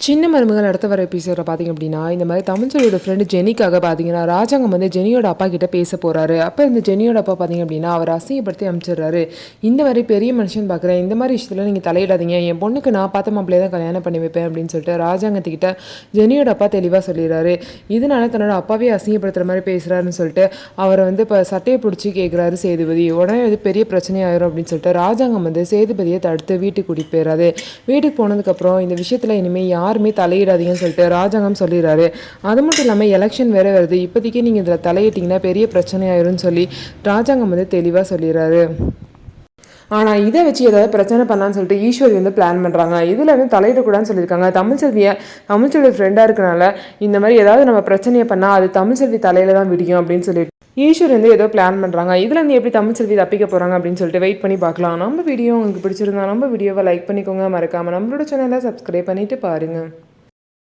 சின்ன மருமகள் அடுத்த வர எபிசோட பார்த்தீங்க அப்படின்னா, இந்த மாதிரி தமிழ்ச்செல்வியோட ஃப்ரெண்டு ஜெனிக்காக பார்த்தீங்கன்னா, ராஜாங்கம் வந்து ஜெனியோட அப்பா கிட்ட பேச போறாரு. அப்போ இந்த ஜெனியோட அப்பா பார்த்தீங்க அப்படின்னா, அவர் அசிங்கப்படுத்தி அனுப்பிச்சிடுறாரு. இந்த மாதிரி பெரிய மனுஷன் பார்க்குறேன், இந்த மாதிரி விஷயத்துல நீங்கள் தலையிடாதீங்க, என் பொண்ணுக்கு நான் பார்த்த மாப்பிள்ளையே தான் கல்யாணம் பண்ணி வைப்பேன் அப்படின்னு சொல்லிட்டு ராஜாங்கத்துக்கிட்ட ஜெனியோட அப்பா தெளிவாக சொல்லிடுறாரு. இதனால தன்னோட அப்பாவே அசிங்கப்படுத்துகிற மாதிரி பேசுகிறாருன்னு சொல்லிட்டு அவரை வந்து இப்போ சட்டையை பிடிச்சி கேட்குறாரு சேதுபதி. உடனே இது பெரிய பிரச்சனையாயிரும் அப்படின்னு சொல்லிட்டு ராஜாங்கம் வந்து சேதுபதியை தடுத்து வீட்டுக்கு கூட்டிகிட்டு போயிடுறாரு. வீட்டுக்கு போனதுக்கப்புறம் இந்த விஷயத்தில் இனிமேல் யாருமே தலையிடாதீங்கன்னு சொல்லிட்டு ராஜாங்கம் சொல்லிடுறாரு. அது மட்டும் இல்லாமல் எலெக்ஷன் வேறு வருது, இப்போதைக்கு நீங்கள் இதில் தலையிட்டிங்கன்னா பெரிய பிரச்சனை ஆயிரும்னு சொல்லி ராஜாங்கம் வந்து தெளிவாக சொல்லிடுறாரு. ஆனால் இதை வச்சு ஏதாவது பிரச்சனை பண்ணலான்னு சொல்லிட்டு ஈஸ்வரி வந்து பிளான் பண்ணுறாங்க. இதில் வந்து தலையிடக்கூடாதுன்னு சொல்லியிருக்காங்க. தமிழ்ச்செல்வி ஃப்ரெண்டாக இருக்கனால இந்த மாதிரி ஏதாவது நம்ம பிரச்சனையை பண்ணால் அது தமிழ்ச்செல்வி தலையில் தான் விடியும் அப்படின்னு சொல்லிட்டு ஈஸ்வரி வந்து ஏதோ பிளான் பண்ணுறாங்க. இதில் வந்து எப்படி தமிழ்ச்செல்வி தப்பிக்க போகிறாங்க அப்படின்னு சொல்லிட்டு வெயிட் பண்ணி பார்க்கலாம். நம்ம வீடியோ உங்களுக்கு பிடிச்சிருந்தா நம்ம வீடியோவை லைக் பண்ணிக்கோங்க, மறக்காமல் நம்மளோட சேனலை சப்ஸ்கிரைப் பண்ணிவிட்டு பாருங்கள்.